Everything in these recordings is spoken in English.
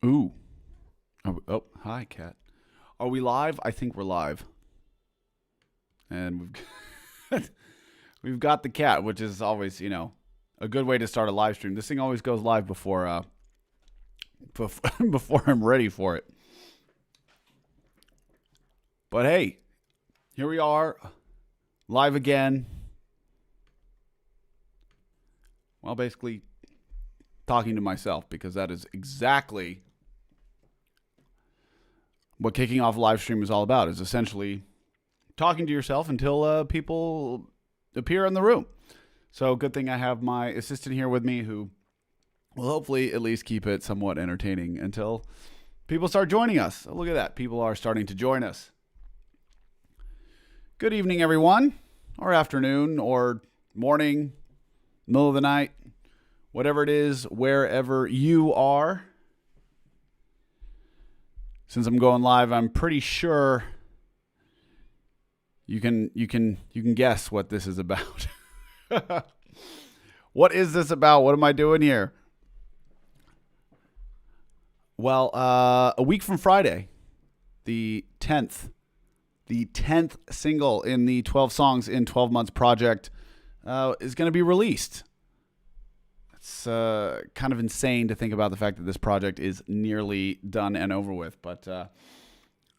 Ooh. Hi, Kat. Are we live? I think we're live. And we've got the cat, which is always, a good way to start a live stream. This thing always goes live before before I'm ready for it. But hey, here we are, live again. Well, basically talking to myself, because that is exactly what kicking off a live stream is all about, is essentially talking to yourself until people appear in the room. So good thing I have my assistant here with me who will hopefully at least keep it somewhat entertaining until people start joining us. Oh, look at that. People are starting to join us. Good evening, everyone, or afternoon, or morning, middle of the night, whatever it is, wherever you are. Since I'm going live, I'm pretty sure you can guess what this is about. What is this about? What am I doing here? Well, a week from Friday, the 10th single in the 12 Songs in 12 Months project is going to be released. It's kind of insane to think about the fact that this project is nearly done and over with. But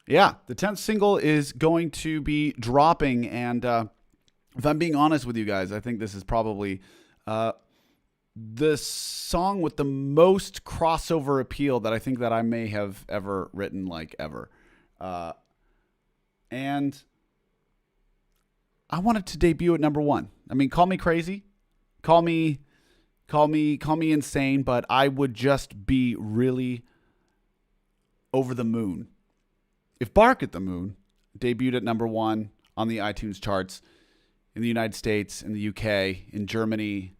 yeah, the 10th single is going to be dropping. And if I'm being honest with you guys, I think this is probably the song with the most crossover appeal that I think that I may have ever written, ever. And I wanted to debut at number one. I mean, call me crazy, call me insane, but I would just be really over the moon if Bark at the Moon debuted at number one on the iTunes charts in the United States, in the UK, in Germany,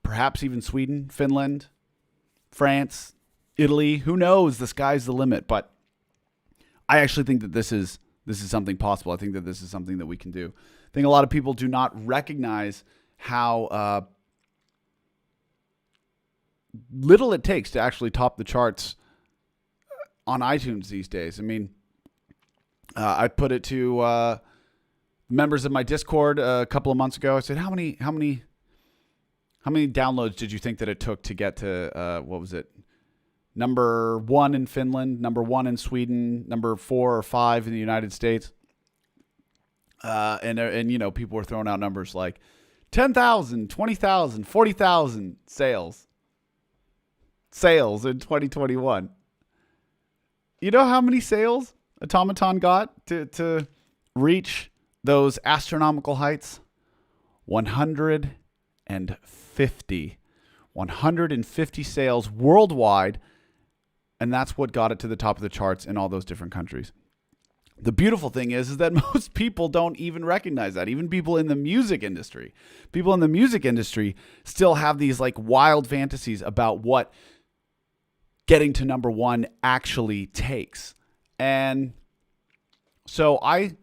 perhaps even Sweden, Finland, France, Italy. Who knows? The sky's the limit. But I actually think that this is something possible. I think that this is something that we can do. I think a lot of people do not recognize how little it takes to actually top the charts on iTunes these days. I mean, I put it to members of my Discord a couple of months ago. I said, how many downloads did you think that it took to get to what was it? Number one in Finland, number one in Sweden, number 4 or 5 in the United States. And people were throwing out numbers like 10,000, 20,000, 40,000 sales in 2021. You know how many sales Automaton got to reach those astronomical heights? 150 sales worldwide. And that's what got it to the top of the charts in all those different countries. The beautiful thing is that most people don't even recognize that. Even people in the music industry. People in the music industry still have these wild fantasies about what getting to number one actually takes. And so I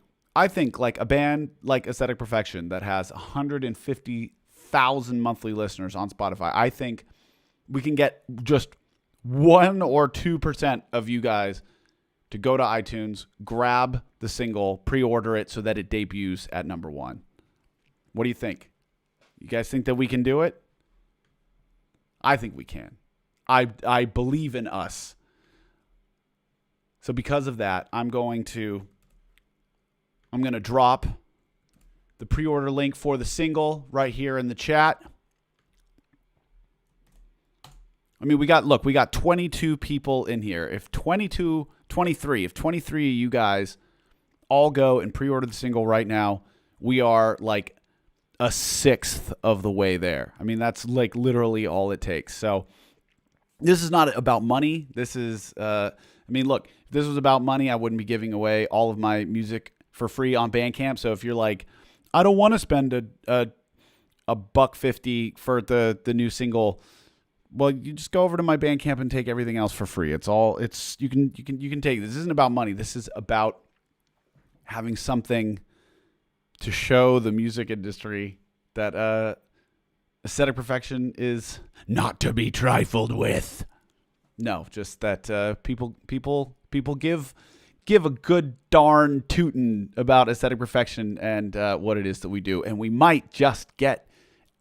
think a band like Aesthetic Perfection that has 150,000 monthly listeners on Spotify, I think we can get just 1 or 2% of you guys to go to iTunes, grab the single, pre-order it so that it debuts at number one. What do you think? You guys think that we can do it? I think we can. I believe in us. So because of that, I'm going to drop the pre-order link for the single right here in the chat. I mean, we got 22 people in here. If 23 of you guys all go and pre-order the single right now, we are a sixth of the way there. I mean, that's literally all it takes. So this is not about money. This is, look, if this was about money, I wouldn't be giving away all of my music for free on Bandcamp. So if you're I don't want to spend a $1.50 for the new single, well, you just go over to my Bandcamp and take everything else for free. You can take this. This isn't about money. This is about having something to show the music industry that Aesthetic Perfection is not to be trifled with. No, just that people give a good darn tootin' about aesthetic perfection and what it is that we do, and we might just get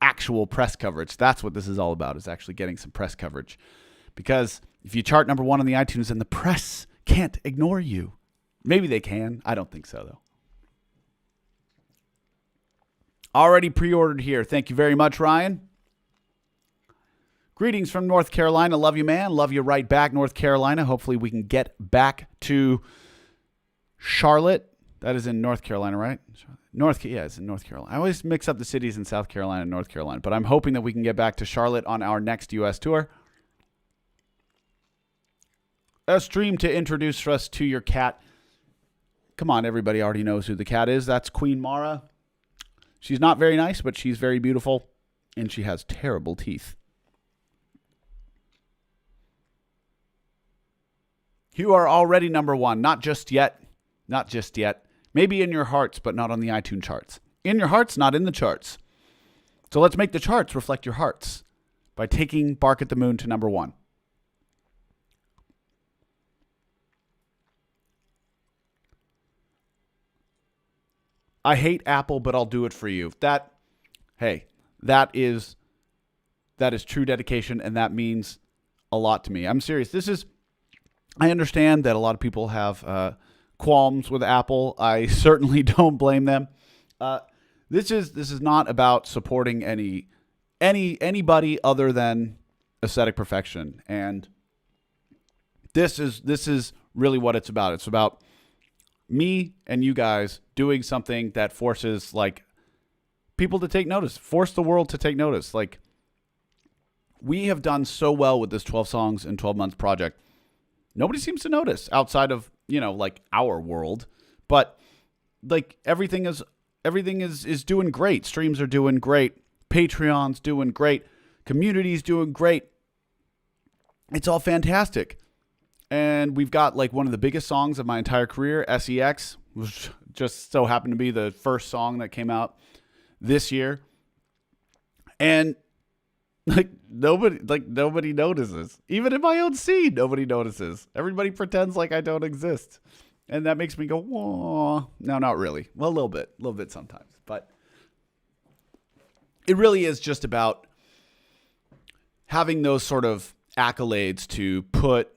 actual press coverage. That's what this is all about, is actually getting some press coverage. Because if you chart number 1 on the iTunes, then the press can't ignore you. Maybe they can. I don't think so, though. Already pre-ordered here. Thank you very much, Ryan. Greetings from North Carolina. Love you, man. Love you right back, North Carolina. Hopefully we can get back to Charlotte. That is in North Carolina, right? It's in North Carolina. I always mix up the cities in South Carolina and North Carolina, but I'm hoping that we can get back to Charlotte on our next U.S. tour. A stream to introduce us to your cat. Come on, everybody already knows who the cat is. That's Queen Mara. She's not very nice, but she's very beautiful, and she has terrible teeth. You are already number 1. Not just yet. Not just yet. Maybe in your hearts, but not on the iTunes charts. In your hearts, not in the charts. So let's make the charts reflect your hearts by taking Bark at the Moon to number 1. I hate Apple, but I'll do it for you. That is true dedication, and that means a lot to me. I'm serious. I understand that a lot of people have qualms with Apple. I certainly don't blame them. This is not about supporting anybody other than aesthetic perfection, and this is really what it's about. It's about me and you guys doing something that forces people to take notice, force the world to take notice. We have done so well with this 12 songs in 12 months project. Nobody seems to notice outside of, our world, but everything is doing great. Streams are doing great. Patreon's doing great. Community's doing great. It's all fantastic. And we've got one of the biggest songs of my entire career, SEX, which just so happened to be the first song that came out this year. And nobody notices. Even in my own scene, nobody notices. Everybody pretends like I don't exist. And that makes me go, whoa. No, not really. Well, a little bit sometimes. But it really is just about having those sort of accolades to put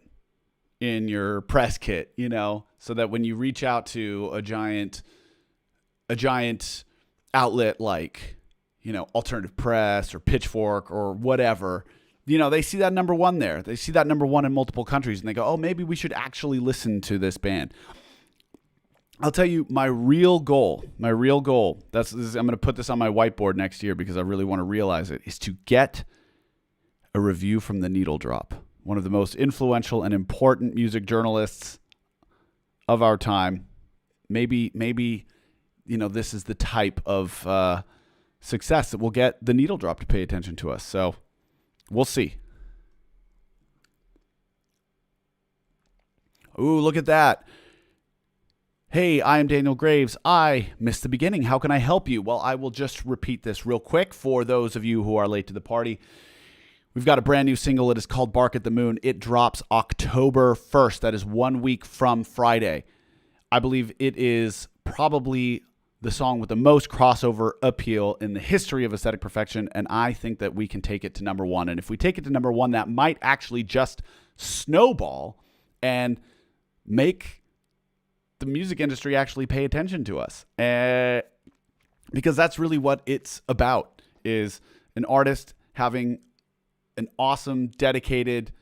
in your press kit, so that when you reach out to a giant outlet like, Alternative Press or Pitchfork or whatever, they see that number 1 there. They see that number 1 in multiple countries, and they go, oh, maybe we should actually listen to this band. I'll tell you my real goal, I'm going to put this on my whiteboard next year because I really want to realize it, is to get a review from the Needle Drop, one of the most influential and important music journalists of our time. Maybe this is the type of success that will get the Needle Drop to pay attention to us. So we'll see. Ooh, look at that. Hey, I am Daniel Graves. I missed the beginning. How can I help you? Well, I will just repeat this real quick for those of you who are late to the party. We've got a brand new single. It is called Bark at the Moon. It drops October 1st. That is 1 week from Friday. I believe it is probably the song with the most crossover appeal in the history of aesthetic perfection, and I think that we can take it to number 1. And if we take it to number 1, that might actually just snowball and make the music industry actually pay attention to us. Because that's really what it's about, is an artist having an awesome, dedicated,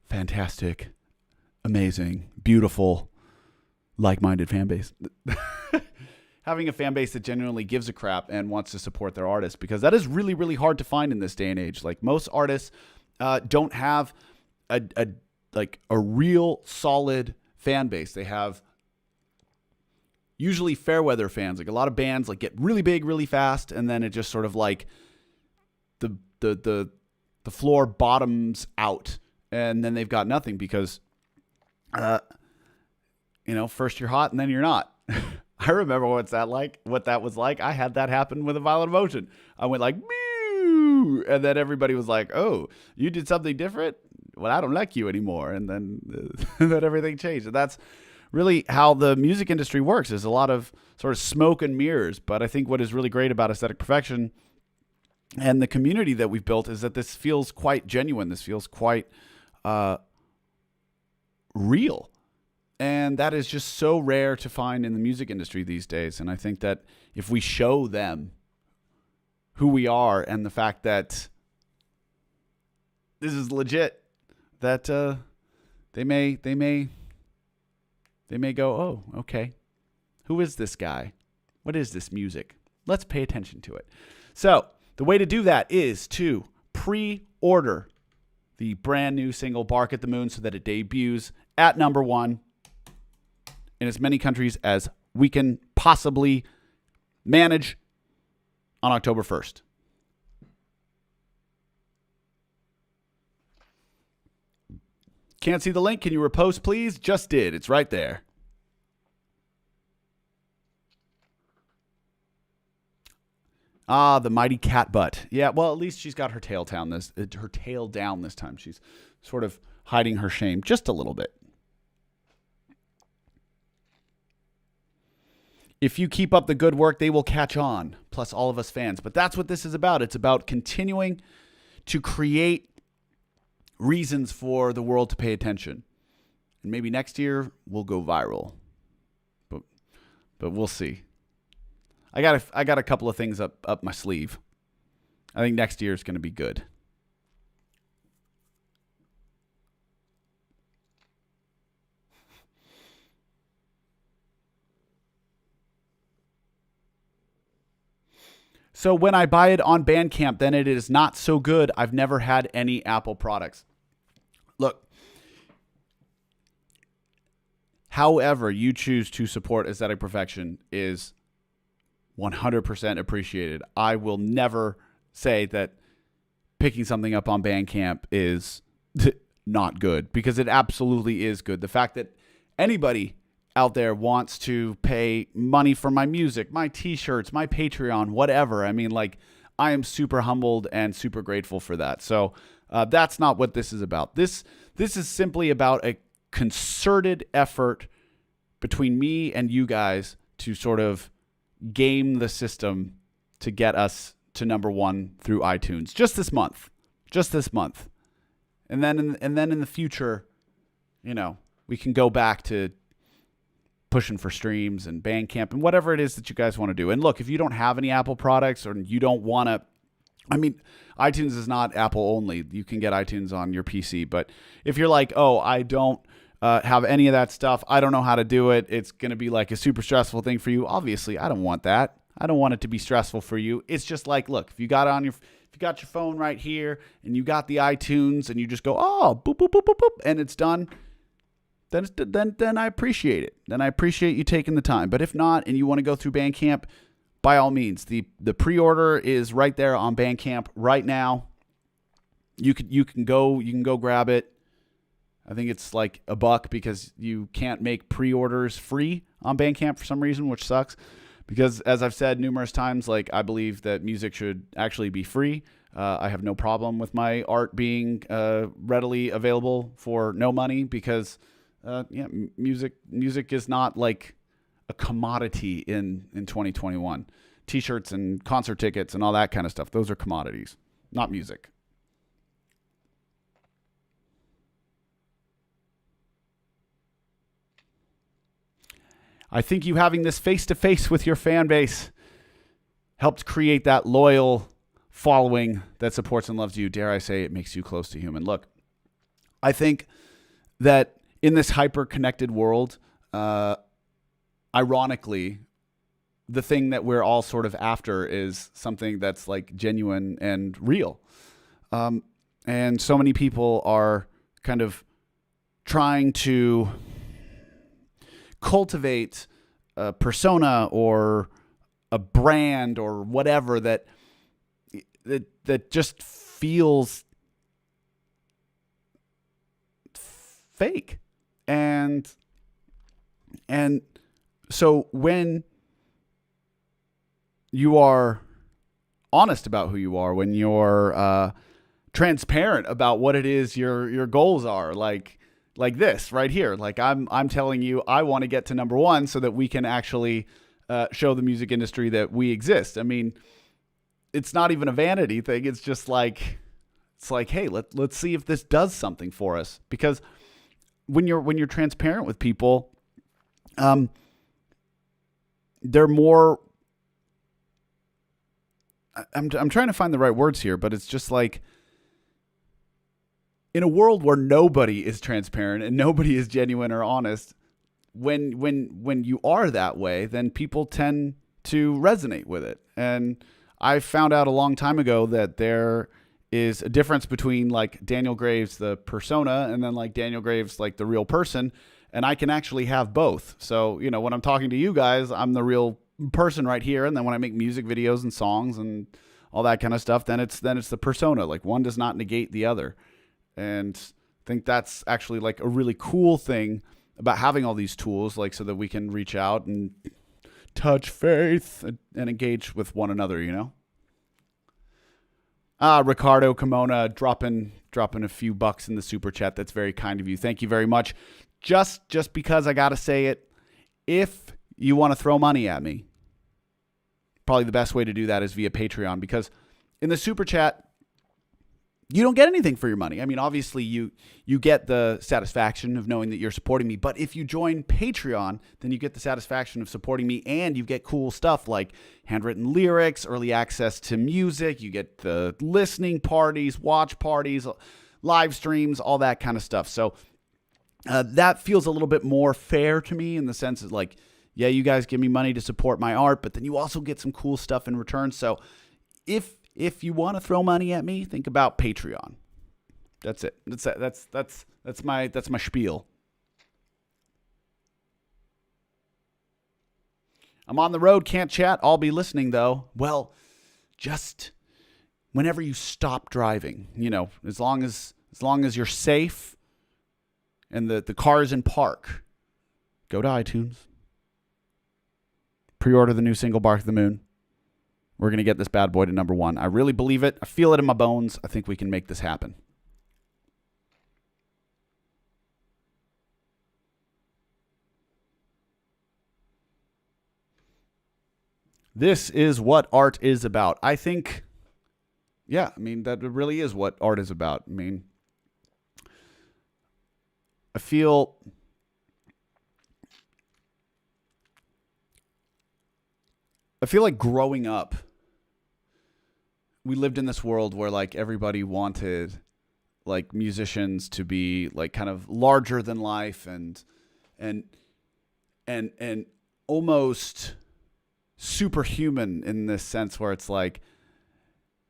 fantastic, amazing, beautiful, like-minded fan base. Having a fan base that genuinely gives a crap and wants to support their artists, because that is really, really hard to find in this day and age. Most artists don't have a real solid fan base. They have usually fair weather fans. A lot of bands get really big really fast, and then it just sort of the floor bottoms out, and then they've got nothing because, first you're hot and then you're not. I remember what that was like. I had that happen with A Violent Emotion. I went meow, and then everybody was like, oh, you did something different? well, I don't like you anymore. And then, then everything changed. And that's really how the music industry works. There's a lot of sort of smoke and mirrors. But I think what is really great about Aesthetic Perfection and the community that we've built is that this feels quite genuine. This feels quite real. And that is just so rare to find in the music industry these days. And I think that if we show them who we are and the fact that this is legit, that they may go, oh, okay, who is this guy? What is this music? Let's pay attention to it. So the way to do that is to pre-order the brand new single Bark at the Moon so that it debuts at number 1 in as many countries as we can possibly manage on October 1st. Can't see the link. Can you repost, please? Just did. It's right there. Ah, the mighty cat butt. Yeah, well, at least she's got her tail down this time. She's sort of hiding her shame just a little bit. If you keep up the good work, they will catch on, plus all of us fans. But that's what this is about. It's about continuing to create reasons for the world to pay attention. And maybe next year we'll go viral. But we'll see. I got a couple of things up my sleeve. I think next year is going to be good. So when I buy it on Bandcamp, then it is not so good. I've never had any Apple products. Look, however you choose to support Aesthetic Perfection is 100% appreciated. I will never say that picking something up on Bandcamp is not good, because it absolutely is good. The fact that anybody out there wants to pay money for my music, my t-shirts, my Patreon, whatever. I mean, like, I am super humbled and super grateful for that. So that's not what this is about. This is simply about a concerted effort between me and you guys to sort of game the system to get us to number 1 through iTunes just this month. And then in the future, you know, we can go back to pushing for streams and Bandcamp and whatever it is that you guys want to do. And look, if you don't have any Apple products or you don't want to, I mean, iTunes is not Apple only. You can get iTunes on your PC. But if you're like, oh, I don't have any of that stuff, I don't know how to do it, it's going to be like a super stressful thing for you. Obviously, I don't want that. I don't want it to be stressful for you. It's just like, look, if you got your phone right here and you got the iTunes and you just go, oh, boop, boop, boop, boop, boop, and it's done, then I appreciate it. Then I appreciate you taking the time. But if not, and you want to go through Bandcamp, by all means, the pre-order is right there on Bandcamp right now. You can go grab it. I think it's like $1 because you can't make pre-orders free on Bandcamp for some reason, which sucks. Because as I've said numerous times, like, I believe that music should actually be free. I have no problem with my art being readily available for no money, because music is not like a commodity in 2021. T-shirts and concert tickets and all that kind of stuff, those are commodities, not music. I think you having this face-to-face with your fan base helped create that loyal following that supports and loves you. Dare I say, it makes you close to human. Look, I think that in this hyper-connected world, ironically, the thing that we're all sort of after is something that's like genuine and real. And so many people are kind of trying to cultivate a persona or a brand or whatever that just feels fake. And so when you are honest about who you are, when you're transparent about what it is your goals are, like this right here. Like I'm telling you, I want to get to number one so that we can actually show the music industry that we exist. I mean, it's not even a vanity thing. It's just like, hey, let's see if this does something for us. Because when you're transparent with people, they're more. I'm trying to find the right words here, but it's just like, in a world where nobody is transparent and nobody is genuine or honest, when you are that way, then people tend to resonate with it. And I found out a long time ago that there is a difference between like Daniel Graves, the persona, and then like Daniel Graves, like the real person. And I can actually have both. So, when I'm talking to you guys, I'm the real person right here. And then when I make music videos and songs and all that kind of stuff, then it's the persona. Like, one does not negate the other. And I think that's actually like a really cool thing about having all these tools, like so that we can reach out and touch faith and engage with one another, Ricardo Kimona dropping a few bucks in the super chat. That's very kind of you. Thank you very much. Just because I got to say it, if you want to throw money at me, probably the best way to do that is via Patreon, because in the super chat, you don't get anything for your money. I mean, obviously you get the satisfaction of knowing that you're supporting me, but if you join Patreon, then you get the satisfaction of supporting me, and you get cool stuff like handwritten lyrics, early access to music, you get the listening parties, watch parties, live streams, all that kind of stuff. So that feels a little bit more fair to me, in the sense that, like, yeah, you guys give me money to support my art, but then you also get some cool stuff in return. So if you want to throw money at me, think about Patreon. That's it. That's my spiel. I'm on the road, can't chat. I'll be listening though. Well, just whenever you stop driving, as long as you're safe and the car's in park, go to iTunes. Pre-order the new single Bark the Moon. We're going to get this bad boy to number one. I really believe it. I feel it in my bones. I think we can make this happen. This is what art is about. I think, that really is what art is about. I mean, I feel like growing up, we lived in this world where like everybody wanted like musicians to be like kind of larger than life and almost superhuman, in this sense where it's like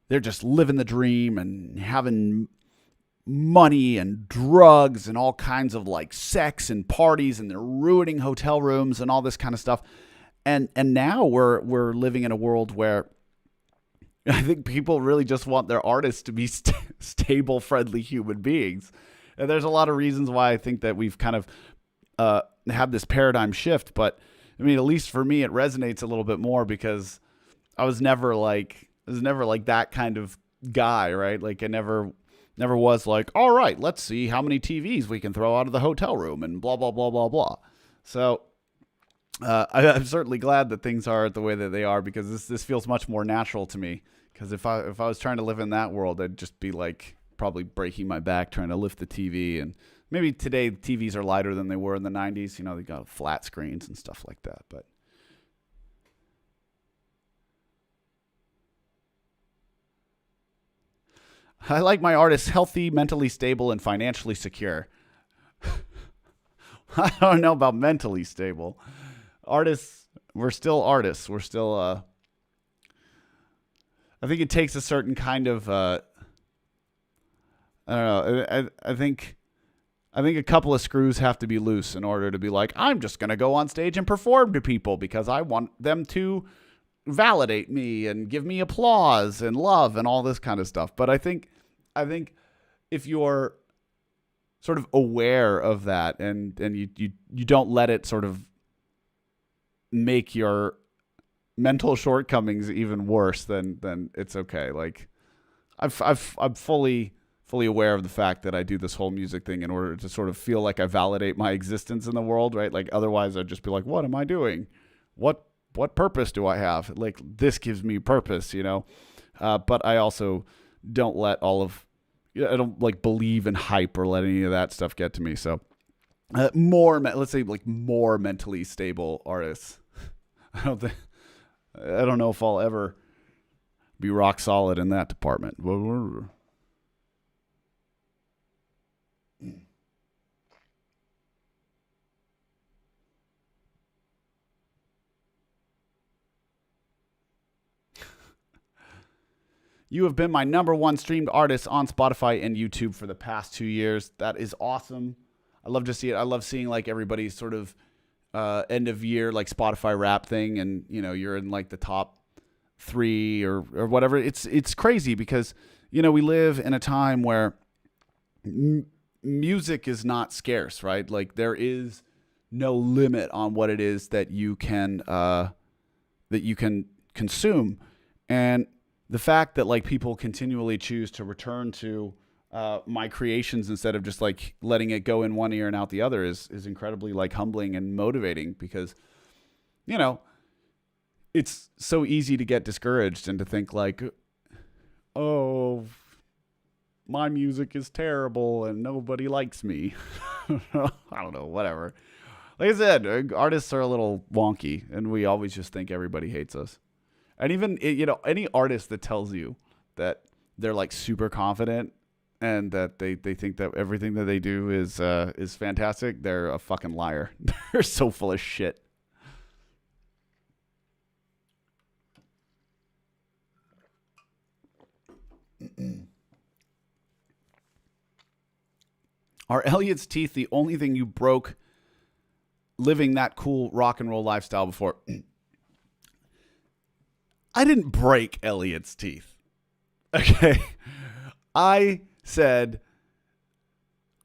they're just living the dream and having money and drugs and all kinds of like sex and parties, and they're ruining hotel rooms and all this kind of stuff. And now we're living in a world where I think people really just want their artists to be stable, friendly human beings. And there's a lot of reasons why I think that we've kind of had this paradigm shift. But I mean, at least for me, it resonates a little bit more, because I was never like that kind of guy, right? Like I never was like, all right, let's see how many TVs we can throw out of the hotel room and blah, blah, blah, blah, blah. So I'm certainly glad that things are the way that they are, because this feels much more natural to me. Because if I was trying to live in that world, I'd just be like probably breaking my back trying to lift the TV. And maybe today TVs are lighter than they were in the 90s. They got flat screens and stuff like that. But I like my artists healthy, mentally stable, and financially secure. I don't know about mentally stable. Artists, we're still artists. We're still, I think it takes a certain kind of, I don't know. I think a couple of screws have to be loose in order to be like, I'm just going to go on stage and perform to people because I want them to validate me and give me applause and love and all this kind of stuff. But I think if you're sort of aware of that and you don't let it sort of make your mental shortcomings even worse, then it's okay. Like I'm fully fully aware of the fact that I do this whole music thing in order to sort of feel like I validate my existence in the world, right? Like otherwise I'd just be like, what am I doing? What purpose do I have? Like this gives me purpose, you know? But I also don't let I don't like believe in hype or let any of that stuff get to me. So let's say like more mentally stable artists. I don't know if I'll ever be rock solid in that department. You have been my number one streamed artist on Spotify and YouTube for the past 2 years. That is awesome. I love to see it. I love seeing like everybody's sort of end of year like Spotify rap thing, and you know you're in like the top 3 or whatever. It's crazy because you know we live in a time where music is not scarce, right? Like there is no limit on what it is that you can consume, and the fact that like people continually choose to return to my creations instead of just like letting it go in one ear and out the other is incredibly like humbling and motivating, because you know it's so easy to get discouraged and to think like, oh, my music is terrible and nobody likes me. I don't know, whatever. Like I said, artists are a little wonky and we always just think everybody hates us. And even, you know, any artist that tells you that they're like super confident and that they think that everything that they do is fantastic, they're a fucking liar. They're so full of shit. Are Elliot's teeth the only thing you broke living that cool rock and roll lifestyle before? I didn't break Elliot's teeth. Okay. I said,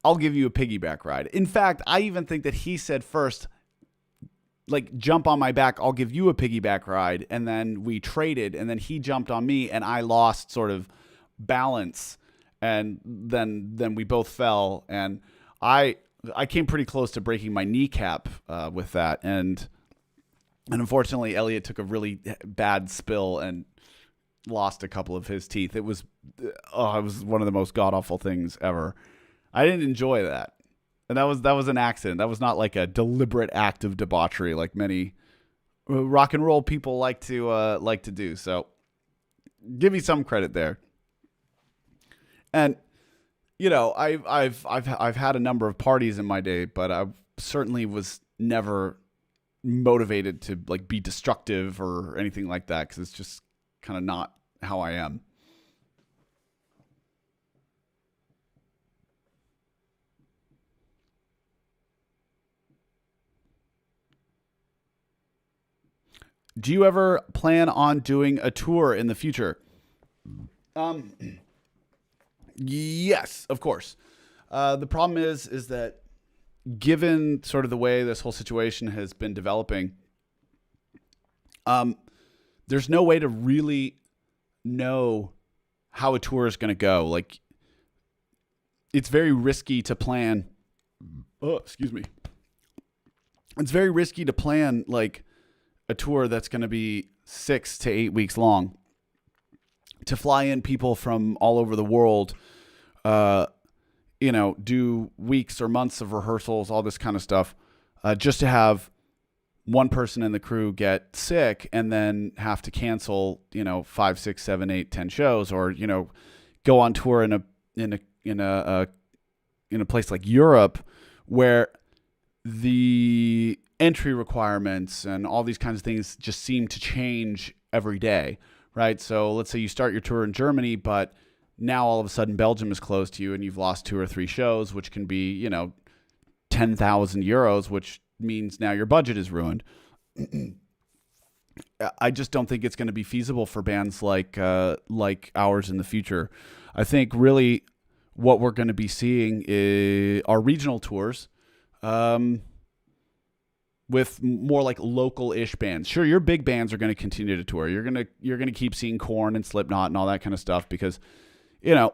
I'll give you a piggyback ride. In fact, I even think that he said first, like, jump on my back, I'll give you a piggyback ride. And then we traded, and then he jumped on me, and I lost sort of balance. And then we both fell, and I came pretty close to breaking my kneecap with that. And unfortunately, Elliot took a really bad spill and lost a couple of his teeth. It was one of the most god-awful things ever. I didn't enjoy that. And that was an accident. That was not like a deliberate act of debauchery like many rock and roll people like to do. So give me some credit there. And you know, I've had a number of parties in my day, but I certainly was never motivated to like be destructive or anything like that, because it's just kind of not how I am. Do you ever plan on doing a tour in the future? Yes, of course. The problem is that given sort of the way this whole situation has been developing, there's no way to really know how a tour is going to go. Like, it's very risky to plan. Oh, excuse me. It's very risky to plan like a tour that's going to be 6 to 8 weeks long, to fly in people from all over the world, you know, do weeks or months of rehearsals, all this kind of stuff, just to have one person in the crew get sick and then have to cancel, you know, 5, 6, 7, 8, 10 shows, or, you know, go on tour in a place like Europe, where the entry requirements and all these kinds of things just seem to change every day, right? So let's say you start your tour in Germany, but now all of a sudden Belgium is closed to you and you've lost 2 or 3 shows, which can be, you know, 10,000 euros, which means now your budget is ruined. I just don't think it's going to be feasible for bands like ours in the future. I think really what we're going to be seeing are regional tours, with more like local-ish bands. Sure, your big bands are going to continue to tour. You're going to keep seeing Korn and Slipknot and all that kind of stuff, because, you know,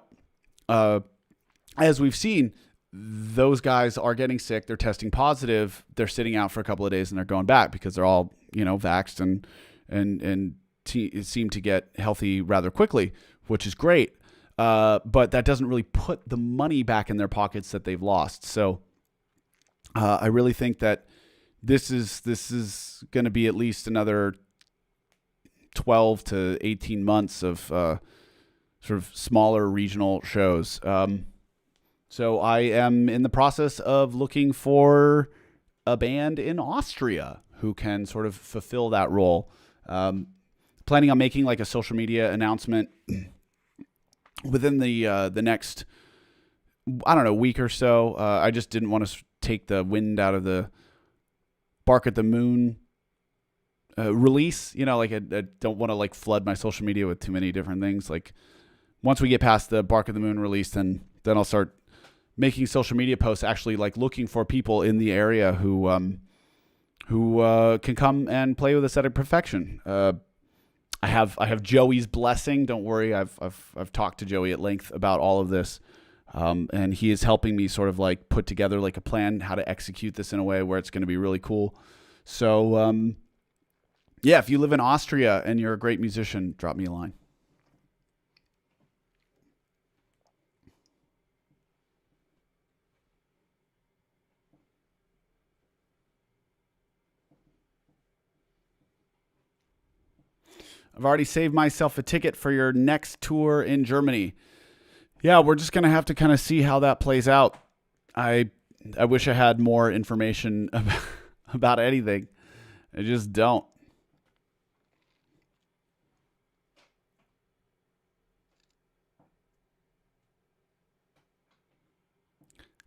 as we've seen, those guys are getting sick. They're testing positive. They're sitting out for a couple of days and they're going back because they're all, vaxxed and seem to get healthy rather quickly, which is great. But that doesn't really put the money back in their pockets that they've lost. So I really think that this is going to be at least another 12 to 18 months of sort of smaller regional shows. So I am in the process of looking for a band in Austria who can sort of fulfill that role. Planning on making like a social media announcement within the next, week or so. I just didn't want to take the wind out of the Bark at the Moon release. I don't want to like flood my social media with too many different things. Like once we get past the Bark at the Moon release, then I'll start making social media posts, actually like looking for people in the area who can come and play with Aesthetic Perfection. I have Joey's blessing. Don't worry, I've talked to Joey at length about all of this, and he is helping me sort of like put together like a plan how to execute this in a way where it's going to be really cool. So if you live in Austria and you're a great musician, drop me a line. I've already saved myself a ticket for your next tour in Germany. Yeah, we're just going to have to kind of see how that plays out. I wish I had more information about anything. I just don't.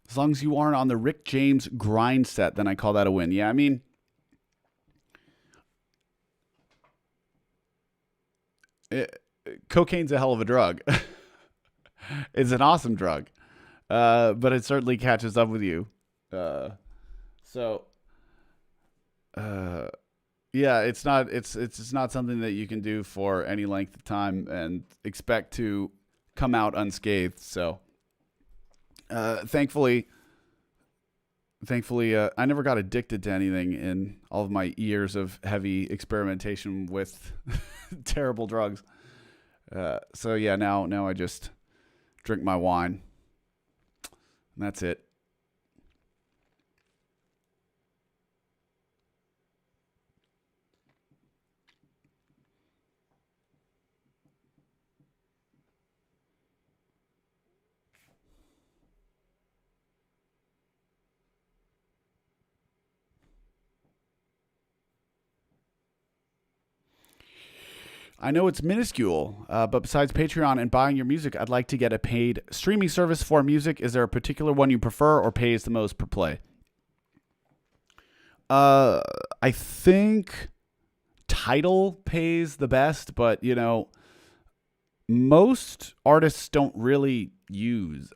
As long as you aren't on the Rick James grind set, then I call that a win. Yeah, I mean, cocaine's a hell of a drug. It's an awesome drug, but it certainly catches up with you. Yeah, it's not something that you can do for any length of time and expect to come out unscathed. So, thankfully, I never got addicted to anything in all of my years of heavy experimentation with terrible drugs. So yeah, now I just drink my wine. And that's it. I know it's minuscule, but besides Patreon and buying your music, I'd like to get a paid streaming service for music. Is there a particular one you prefer or pays the most per play? I think Tidal pays the best, but most artists don't really use,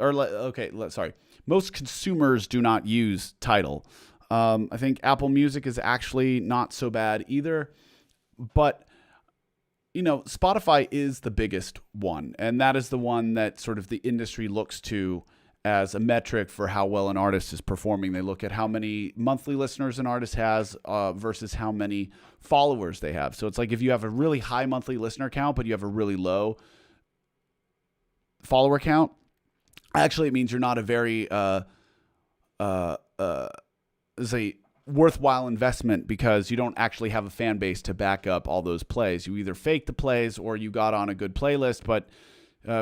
most consumers do not use Tidal. I think Apple Music is actually not so bad either, but Spotify is the biggest one, and that is the one that sort of the industry looks to as a metric for how well an artist is performing. They look at how many monthly listeners an artist has versus how many followers they have. So it's like if you have a really high monthly listener count, but you have a really low follower count, actually it means you're not a very worthwhile investment because you don't actually have a fan base to back up all those plays. You either fake the plays or you got on a good playlist, but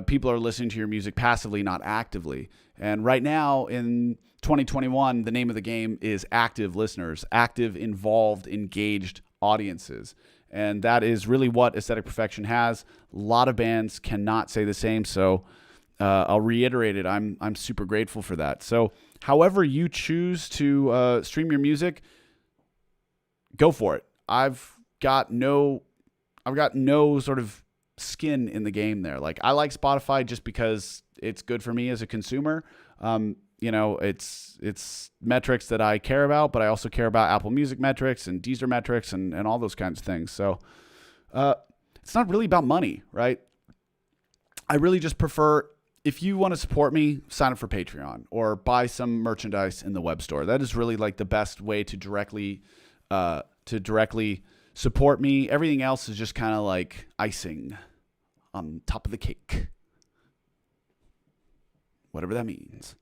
people are listening to your music passively, not actively. And right now in 2021, the name of the game is active listeners, active, involved, engaged audiences. And that is really what Aesthetic Perfection has. A lot of bands cannot say the same. So I'll reiterate it. I'm super grateful for that. So however you choose to stream your music, go for it. I've got no sort of skin in the game there. Like I like Spotify just because it's good for me as a consumer. It's metrics that I care about, but I also care about Apple Music metrics and Deezer metrics and all those kinds of things. So it's not really about money, right? I really just prefer if you want to support me, sign up for Patreon or buy some merchandise in the web store. That is really like the best way to directly support me. Everything else is just kind of like icing on top of the cake. Whatever that means.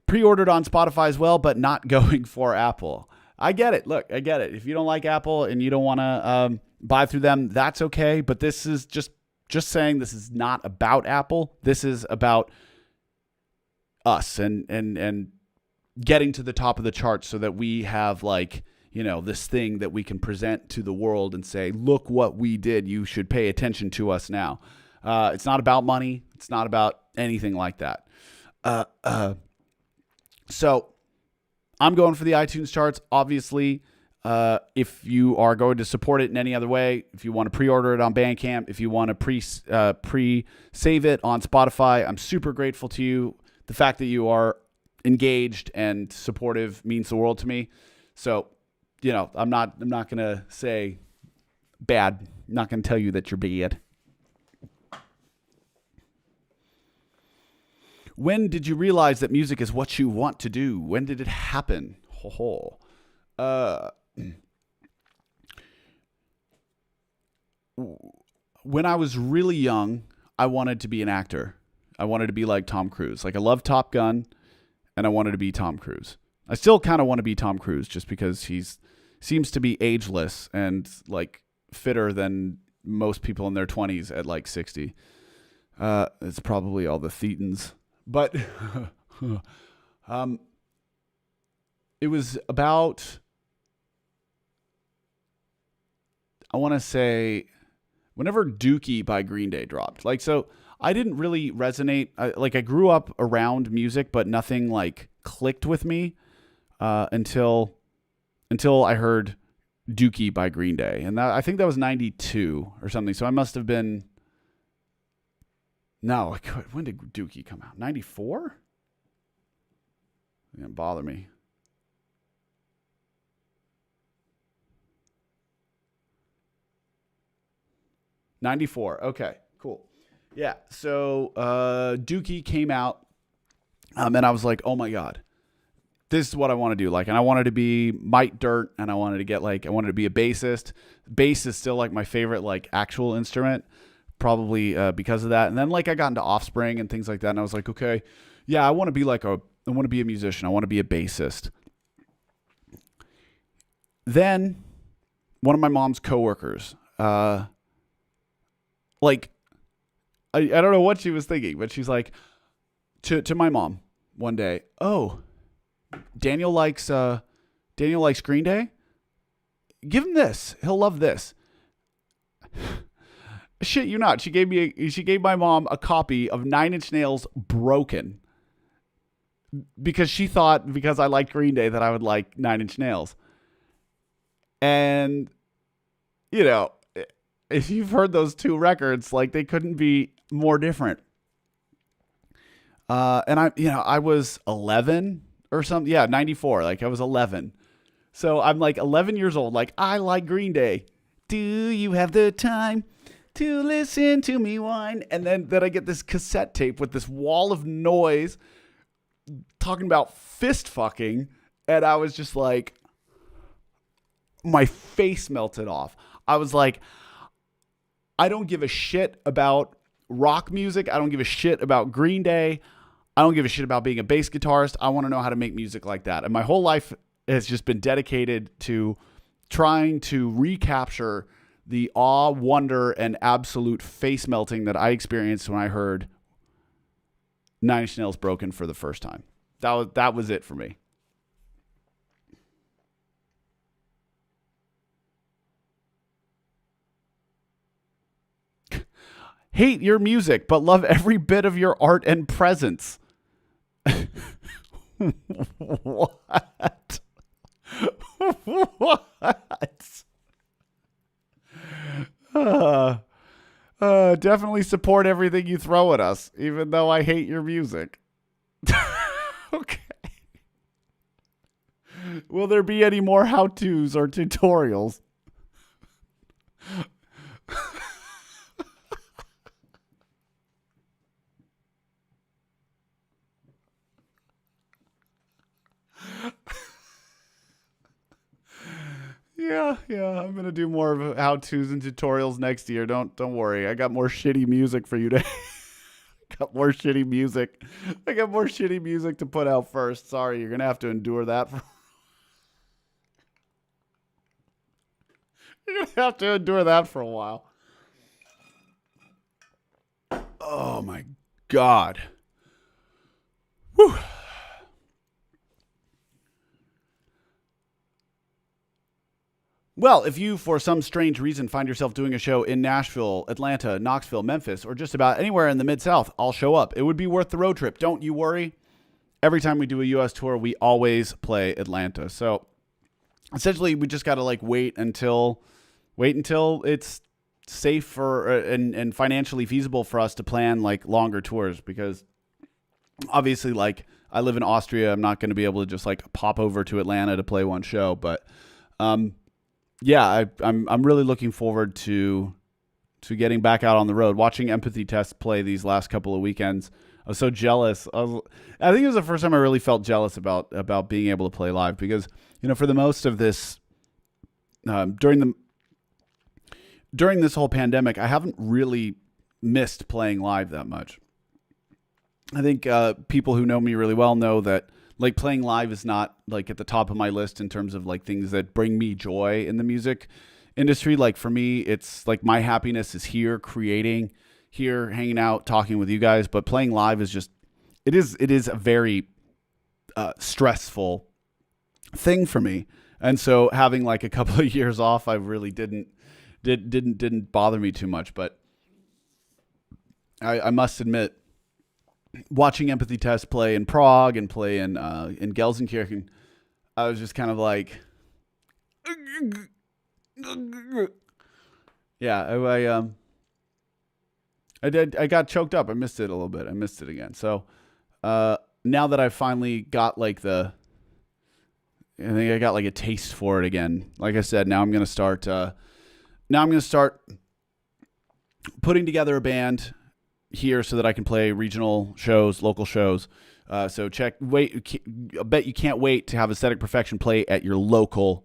Pre-ordered on Spotify as well, but not going for Apple. I get it. Look, I get it. If you don't like Apple and you don't want to buy through them, that's okay. But this is just saying this is not about Apple. This is about us and getting to the top of the charts so that we have like, you know, this thing that we can present to the world and say, look what we did. You should pay attention to us now. It's not about money. It's not about anything like that. So I'm going for the iTunes charts. Obviously, if you are going to support it in any other way, if you want to pre-order it on Bandcamp, if you want to pre-save it on Spotify, I'm super grateful to you. The fact that you are engaged and supportive means the world to me. So, you know, I'm not going to say bad. I'm not going to tell you that you're bad. When did you realize that music is what you want to do? When did it happen? When I was really young, I wanted to be an actor. I wanted to be like Tom Cruise. Like I love Top Gun, and I wanted to be Tom Cruise. I still kind of want to be Tom Cruise just because he's seems to be ageless and like fitter than most people in their 20s at like 60. It's probably all the thetans. But it was about, I want to say, whenever Dookie by Green Day dropped. Like, so I didn't really resonate. I grew up around music, but nothing like clicked with me until I heard Dookie by Green Day. And I think that was 92 or something. So I must have been... No, when did Dookie come out? 94? It didn't bother me. '94. Okay, cool. Yeah, so Dookie came out, and I was like, oh my God, this is what I want to do. Like, and I wanted to be Mike Dirt, and I wanted to be a bassist. Bass is still like my favorite like actual instrument. Probably because of that. And then like I got into Offspring and things like that. And I was like, okay, yeah, I want to be a musician. I want to be a bassist. Then one of my mom's coworkers, I don't know what she was thinking, but she's like to my mom one day, oh, Daniel likes Green Day. Give him this. He'll love this. Shit you not. She gave my mom a copy of Nine Inch Nails Broken because she thought because I liked Green Day that I would like Nine Inch Nails. And, you know, if you've heard those two records, like they couldn't be more different. And I was 11 or something. Yeah, 94. Like I was 11. So I'm like 11 years old. Like I like Green Day. Do you have the time to listen to me whine? And then I get this cassette tape with this wall of noise talking about fist fucking. And I was just like, my face melted off. I was like, I don't give a shit about rock music. I don't give a shit about Green Day. I don't give a shit about being a bass guitarist. I want to know how to make music like that. And my whole life has just been dedicated to trying to recapture the awe, wonder, and absolute face melting that I experienced when I heard Nine Inch Nails Broken for the first time. That was it for me. Hate your music, but love every bit of your art and presence. What? What? Definitely support everything you throw at us, even though I hate your music. Okay. Will there be any more how-tos or tutorials? Yeah. I'm gonna do more of how-tos and tutorials next year. Don't worry. I got more shitty music for you to. got more shitty music. I got more shitty music to put out first. Sorry, you're gonna have to endure that. You're gonna have to endure that for a while. Oh my God. Whew. Well, if you, for some strange reason, find yourself doing a show in Nashville, Atlanta, Knoxville, Memphis, or just about anywhere in the Mid-South, I'll show up. It would be worth the road trip. Don't you worry. Every time we do a U.S. tour, we always play Atlanta. So essentially, we just got to wait until it's safe for and financially feasible for us to plan longer tours, because obviously I live in Austria. I'm not going to be able to just pop over to Atlanta to play one show, but yeah, I'm really looking forward to getting back out on the road. Watching Empathy Test play these last couple of weekends, I was so jealous. I think it was the first time I really felt jealous about being able to play live, because for the most of this during this whole pandemic, I haven't really missed playing live that much. I think people who know me really well know that playing live is not at the top of my list in terms of things that bring me joy in the music industry. For me, it's my happiness is here creating, here hanging out, talking with you guys. But playing live is just it is a very stressful thing for me. And so having a couple of years off, I really didn't bother me too much. But I must admit, watching Empathy Test play in Prague and play in Gelsenkirchen, I was just kind of yeah, I got choked up. I missed it a little bit. I missed it again. So now that I finally got I think I got a taste for it again. Like I said, now I'm gonna start putting together a band here so that I can play regional shows, local shows. So I bet you can't wait to have Aesthetic Perfection play at your local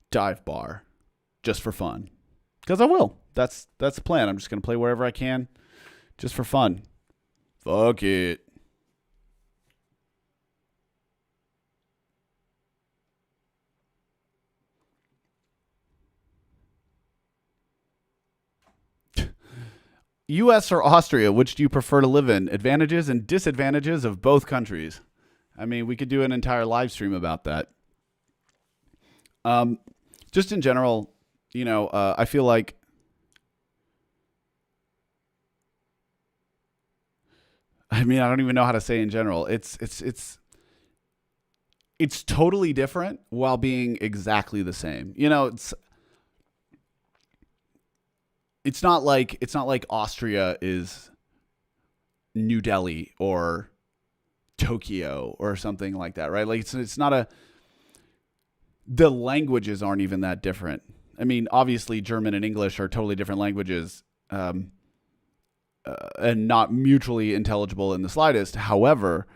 dive bar, just for fun. Because I will. That's the plan. I'm just gonna play wherever I can, just for fun. Fuck it. U.S. or Austria, which do you prefer to live in? Advantages and disadvantages of both countries. I mean, we could do an entire live stream about that. Just in general, I feel I don't even know how to say in general. It's totally different while being exactly the same. It's not like Austria is New Delhi or Tokyo or something like that, right? It's not the languages aren't even that different. I mean, obviously German and English are totally different languages, and not mutually intelligible in the slightest. However,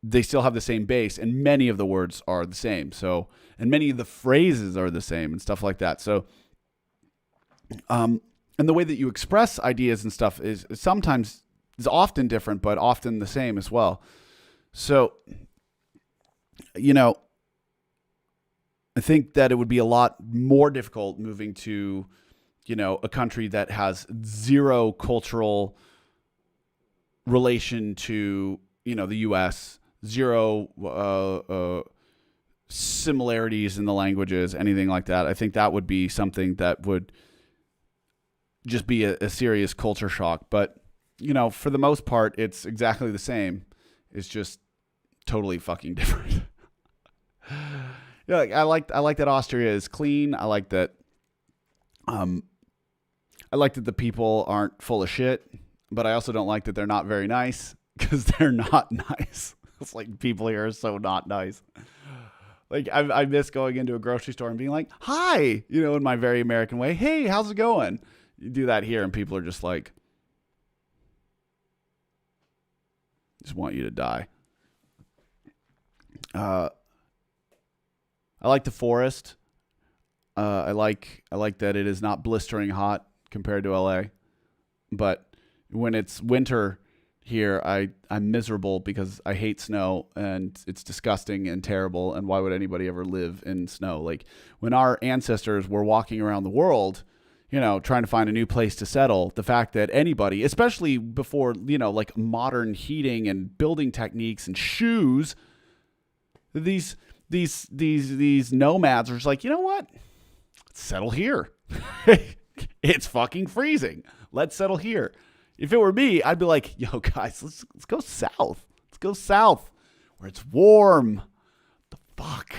they still have the same base, and many of the words are the same. So, and many of the phrases are the same and stuff like that. So, and the way that you express ideas and stuff is often different, but often the same as well. So, I think that it would be a lot more difficult moving to, a country that has zero cultural relation to, the U.S., zero similarities in the languages, anything like that. I think that would be something that would just be a serious culture shock. But, for the most part, it's exactly the same. It's just totally fucking different. I like that Austria is clean. I like that the people aren't full of shit, but I also don't like that they're not very nice, because they're not nice. It's people here are so not nice. Like I miss going into a grocery store and being like, "Hi," in my very American way. "Hey, how's it going?" You do that here, and people are just like, just want you to die. I like the forest. I like that it is not blistering hot compared to LA. But when it's winter here, I'm miserable because I hate snow and it's disgusting and terrible. And why would anybody ever live in snow? Like when our ancestors were walking around the world, trying to find a new place to settle, the fact that anybody, especially before, like modern heating and building techniques and shoes, these nomads are just like, you know what? Let's settle here. It's fucking freezing. Let's settle here. If it were me, I'd be like, yo, guys, let's go south. Let's go south where it's warm. The fuck?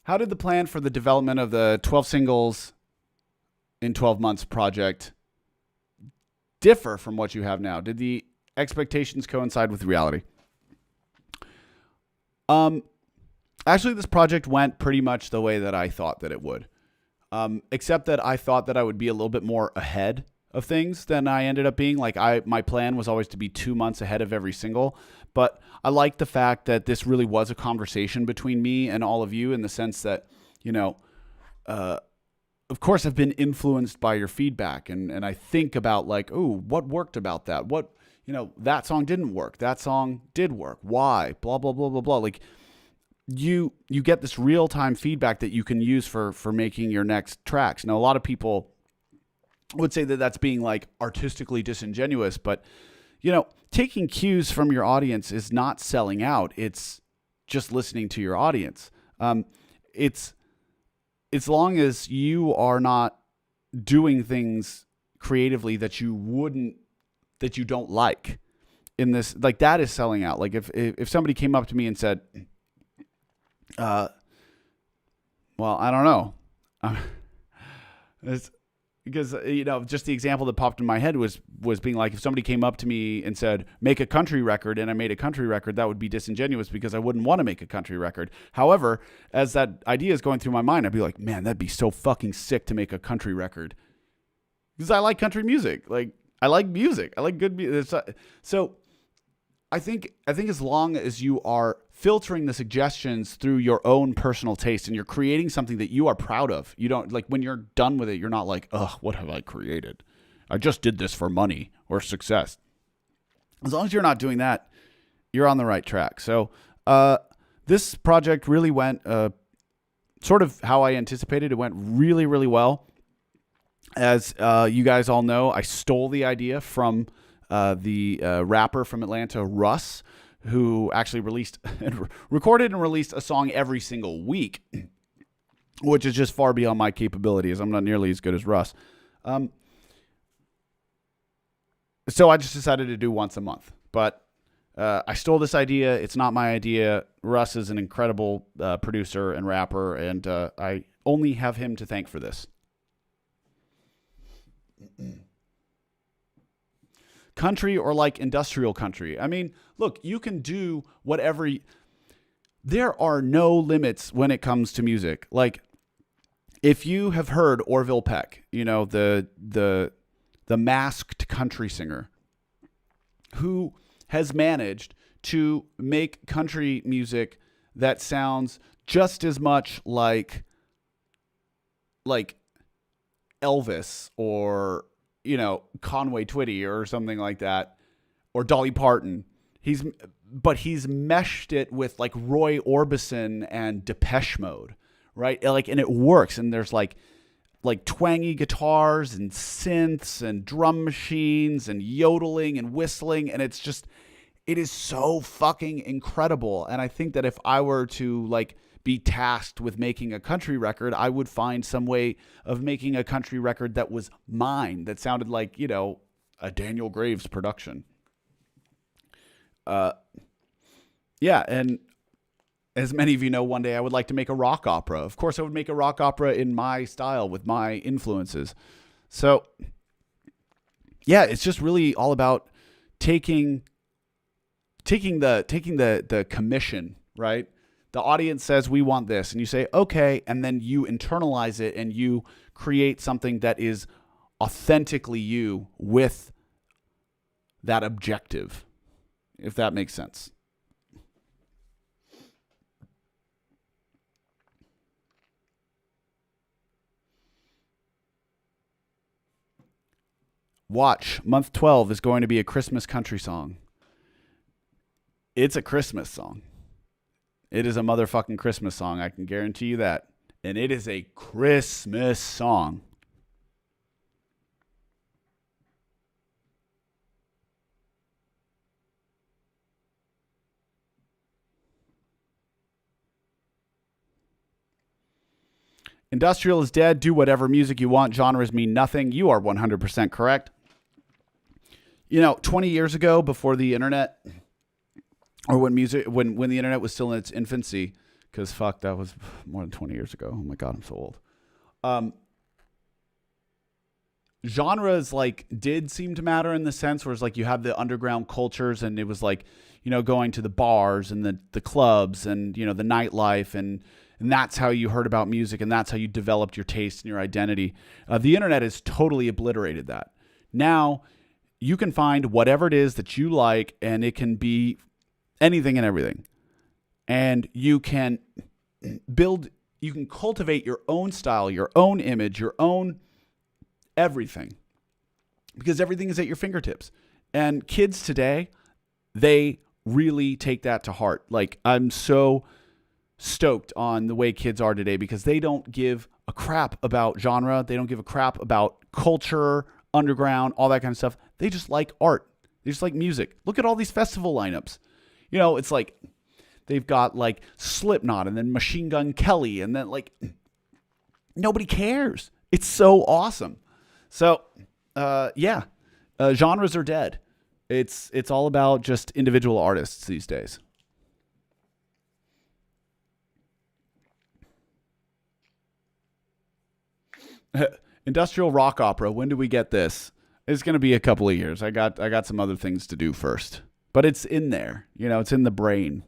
How did the plan for the development of the 12 singles in 12 months project differ from what you have now? Did the expectations coincide with reality? Actually, this project went pretty much the way that I thought that it would. Except that I thought that I would be a little bit more ahead of things than I ended up being. Like my plan was always to be 2 months ahead of every single, but I like the fact that this really was a conversation between me and all of you in the sense that, of course I've been influenced by your feedback and I think about like, oh, what worked about that? What, that song didn't work. That song did work. Why? Blah, blah, blah, blah, blah. Like you get this real-time feedback that you can use for making your next tracks. Now, a lot of people would say that that's being like artistically disingenuous, but taking cues from your audience is not selling out. It's just listening to your audience. It's as long as you are not doing things creatively that you don't like in this, like that is selling out. Like if somebody came up to me and said, well, I don't know. It's because, just the example that popped in my head was being like, if somebody came up to me and said, make a country record, and I made a country record, that would be disingenuous because I wouldn't want to make a country record. However, as that idea is going through my mind, I'd be like, man, that'd be so fucking sick to make a country record. Because I like country music. Like, I like music. I like good music. So I think as long as you are filtering the suggestions through your own personal taste and you're creating something that you are proud of, you don't like when you're done with it, you're not like, ugh, what have I created? I just did this for money or success. As long as you're not doing that, you're on the right track. So this project really went sort of how I anticipated. It went really, really well. As you guys all know, I stole the idea from the rapper from Atlanta, Russ, who actually recorded and released a song every single week, which is just far beyond my capabilities. I'm not nearly as good as Russ. So I just decided to do once a month. But I stole this idea. It's not my idea. Russ is an incredible producer and rapper, and I only have him to thank for this. Country or like industrial country. I mean, look, you can do whatever. There are no limits when it comes to music. Like, if you have heard Orville Peck, the masked country singer who has managed to make country music that sounds just as much like Elvis or Conway Twitty or something like that, or Dolly Parton. He's meshed it with like Roy Orbison and Depeche Mode, right? Like, and it works. And there's like twangy guitars and synths and drum machines and yodeling and whistling, and it is so fucking incredible. And I think that if I were to like be tasked with making a country record, I would find some way of making a country record that was mine, that sounded like, a Daniel Graves production. Yeah. And as many of you know, one day I would like to make a rock opera. Of course, I would make a rock opera in my style with my influences. So, yeah, it's just really all about taking the commission, right? The audience says we want this, and you say okay, and then you internalize it and you create something that is authentically you with that objective, if that makes sense. Watch, month 12 is going to be a Christmas country song. It's a Christmas song. It is a motherfucking Christmas song. I can guarantee you that. And it is a Christmas song. Industrial is dead. Do whatever music you want. Genres mean nothing. You are 100% correct. 20 years ago, before the internet, or when the internet was still in its infancy, because fuck, that was more than 20 years ago. Oh my God, I'm so old. Genres did seem to matter in the sense where it's you have the underground cultures, and it was going to the bars and the clubs and the nightlife, and that's how you heard about music, and that's how you developed your taste and your identity. The internet has totally obliterated that. Now you can find whatever it is that you like, and it can be anything and everything. And you can cultivate your own style, your own image, your own everything, because everything is at your fingertips. And kids today, they really take that to heart. I'm so stoked on the way kids are today, because they don't give a crap about genre. They don't give a crap about culture, underground, all that kind of stuff. They just like art. They just like music. Look at all these festival lineups. It's they've got Slipknot, and then Machine Gun Kelly, and then nobody cares. It's so awesome. So, genres are dead. It's all about just individual artists these days. Industrial rock opera. When do we get this? It's going to be a couple of years. I got some other things to do first, but it's in there. It's in the brain.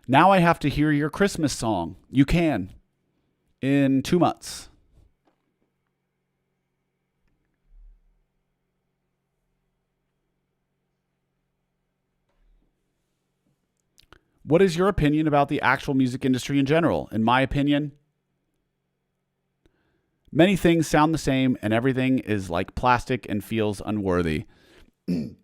Now I have to hear your Christmas song. You can in 2 months. What is your opinion about the actual music industry in general? In my opinion, many things sound the same, and everything is like plastic and feels unworthy. It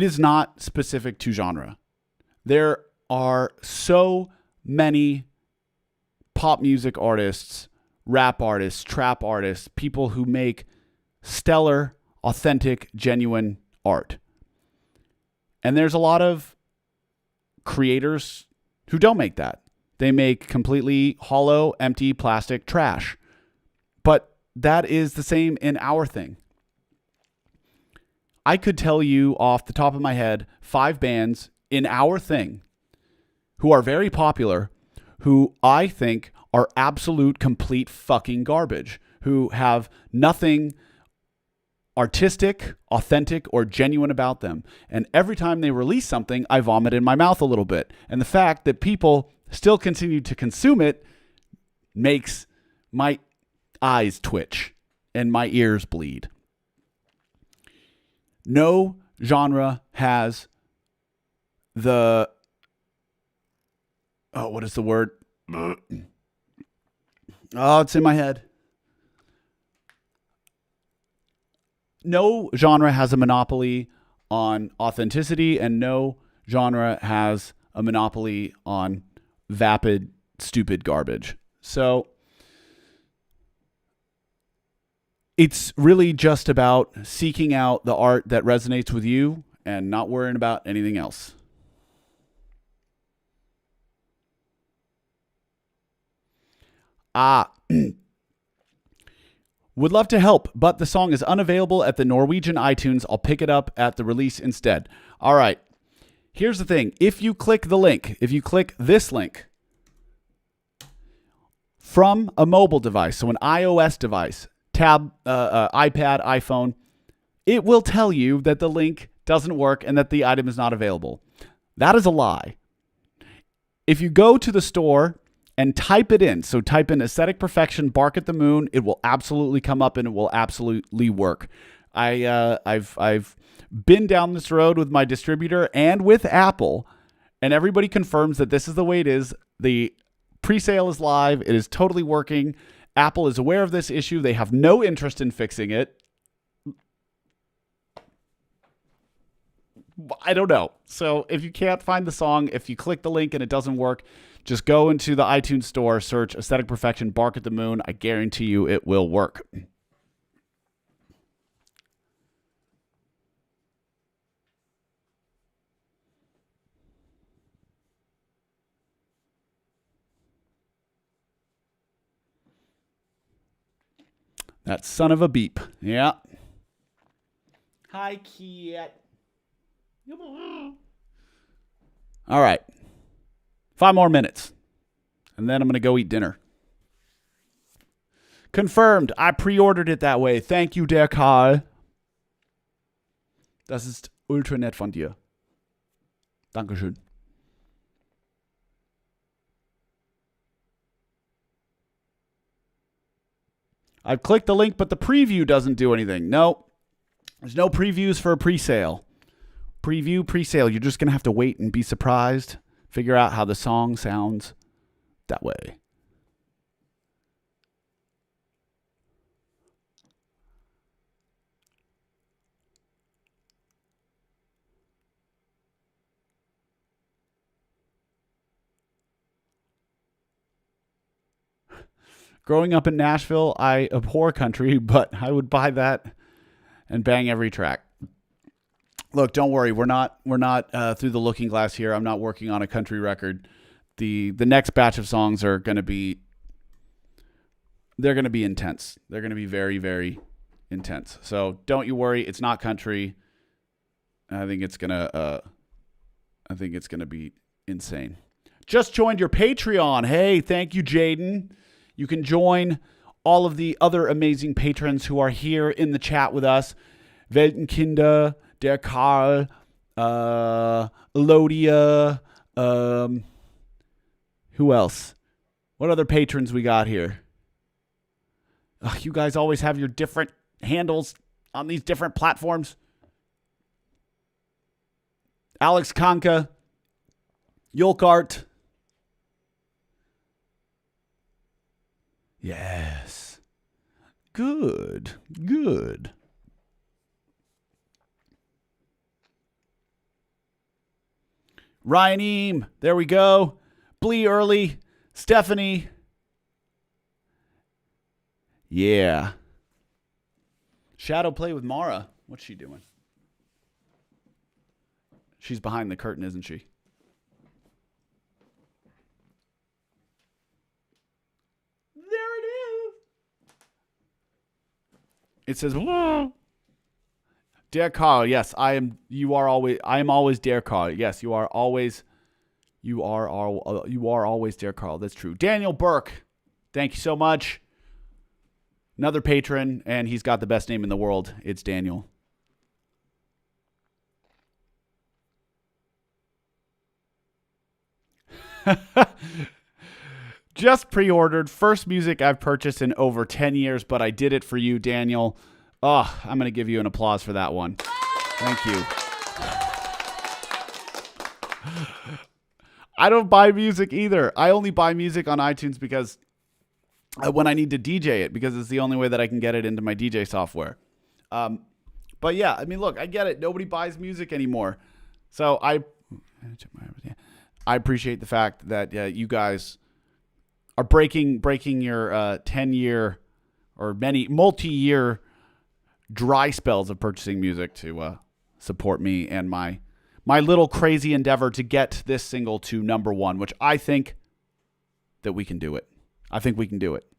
is not specific to genre. There are so many pop music artists, rap artists, trap artists, people who make stellar, authentic, genuine art. And there's a lot of creators who don't make that. They make completely hollow, empty, plastic trash. But that is the same in our thing. I could tell you off the top of my head 5 bands in our thing who are very popular, who I think are absolute complete fucking garbage, who have nothing artistic, authentic, or genuine about them. And every time they release something, I vomit in my mouth a little bit. And the fact that people still continue to consume it makes my eyes twitch and my ears bleed. No genre has the... Oh, what is the word? Oh, it's in my head. No genre has a monopoly on authenticity, and no genre has a monopoly on vapid, stupid garbage. So it's really just about seeking out the art that resonates with you and not worrying about anything else. Would love to help, but the song is unavailable at the Norwegian iTunes. I'll pick it up at the release instead. All right. Here's the thing. If you click the link, if you click this link from a mobile device, so an iOS device, tab, iPad, iPhone, it will tell you that the link doesn't work and that the item is not available. That is a lie. If you go to the store and type it in, so type in Aesthetic Perfection, Bark at the Moon, it will absolutely come up and it will absolutely work. I've been down this road with my distributor and with Apple, and everybody confirms that this is the way it is. The pre-sale is live. It is totally working. Apple is aware of this issue. They have no interest in fixing it. I don't know. So if you can't find the song, if you click the link and it doesn't work, just go into the iTunes store, search Aesthetic Perfection, Bark at the Moon. I guarantee you it will work. That son of a beep. Yeah. Hi, cat. All right. 5 more minutes. And then I'm going to go eat dinner. Confirmed. I pre-ordered it that way. Thank you, der Karl. Das ist ultra nett von dir. Dankeschön. I've clicked the link, but the preview doesn't do anything. No, there's no previews for a pre-sale. Preview, pre-sale. You're just going to have to wait and be surprised. Figure out how the song sounds that way. Growing up in Nashville, I abhor country, but I would buy that and bang every track. Look, don't worry. We're not through the looking glass here. I'm not working on a country record. The next batch of songs are going to be, they're going to be intense. They're going to be very, very intense. So don't you worry. It's not country. I think it's going to be insane. Just joined your Patreon. Hey, thank you, Jaden. You can join all of the other amazing patrons who are here in the chat with us. Weltenkinder, der Karl, Elodia, who else? What other patrons we got here? Ugh, you guys always have your different handles on these different platforms. Alex Kanka, Yolkart. Yes. Good. Good. Ryan Eam. There we go. Blee Early. Stephanie. Yeah. Shadow play with Mara. What's she doing? She's behind the curtain, isn't she? It says, whoa. Der Karl, yes, I am always Der Karl. Yes, you are always Der Karl. That's true. Daniel Burke, thank you so much. Another patron, and he's got the best name in the world. It's Daniel. Just pre-ordered. First music I've purchased in over 10 years, but I did it for you, Daniel. Oh, I'm going to give you an applause for that one. Thank you. I don't buy music either. I only buy music on iTunes because when I need to DJ it, because it's the only way that I can get it into my DJ software. But yeah, I mean, look, I get it. Nobody buys music anymore. So I appreciate the fact that you guys are breaking your 10-year or multi-year dry spells of purchasing music to support me and my little crazy endeavor to get this single to #1, which I think that we can do it. I think we can do it.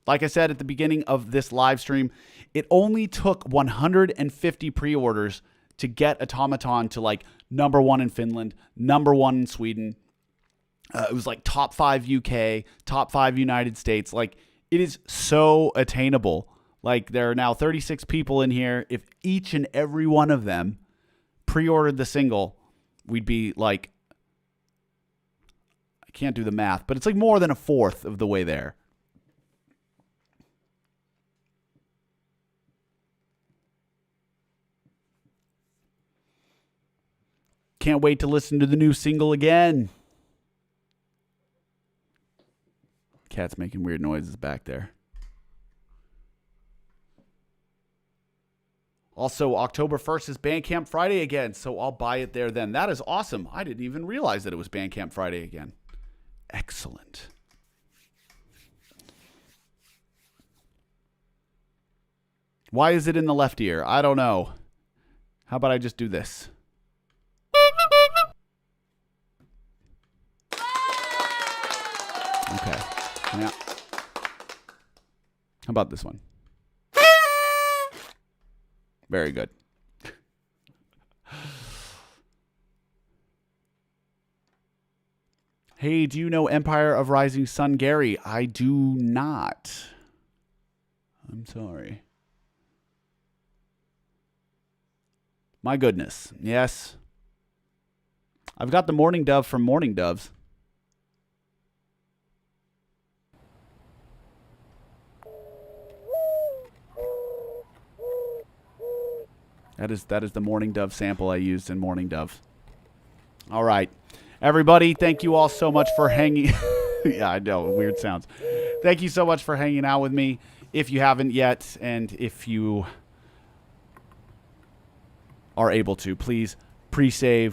Like I said at the beginning of this live stream, it only took 150 pre-orders to get Automaton to like number 1 in Finland, number 1 in Sweden. It was like top 5 UK, top 5 United States. Like, it is so attainable. Like, there are now 36 people in here. If each and every one of them pre-ordered the single, we'd be like, I can't do the math, but it's like more than a fourth of the way there. Can't wait to listen to the new single again. Cat's making weird noises back there. Also, October 1st is Bandcamp Friday again, so I'll buy it there then. That is awesome. I didn't even realize that it was Bandcamp Friday again. Excellent. Why is it in the left ear? I don't know. How about I just do this? Okay. Yeah. How about this one? Very good. Hey, do you know Empire of Rising Sun Gary? I do not. I'm sorry. My goodness. Yes. I've got the Morning Dove from Morning Doves. That is the Morning Dove sample I used in Morning Dove. All right. Everybody, thank you all so much for hanging. Yeah, I know. Weird sounds. Thank you so much for hanging out with me. If you haven't yet, and if you are able to, please pre-order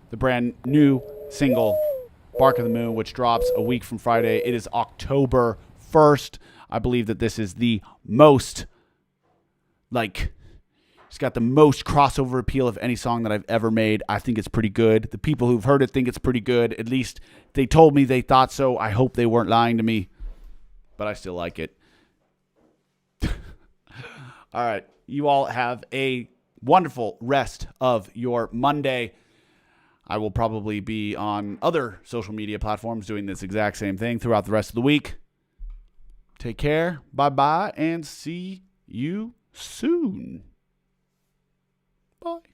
the brand new single, Bark of the Moon, which drops a week from Friday. It is October 1st. I believe that this is the most, it's got the most crossover appeal of any song that I've ever made. I think it's pretty good. The people who've heard it think it's pretty good. At least they told me they thought so. I hope they weren't lying to me, but I still like it. All right. You all have a wonderful rest of your Monday. I will probably be on other social media platforms doing this exact same thing throughout the rest of the week. Take care. Bye-bye, and see you soon. Bye.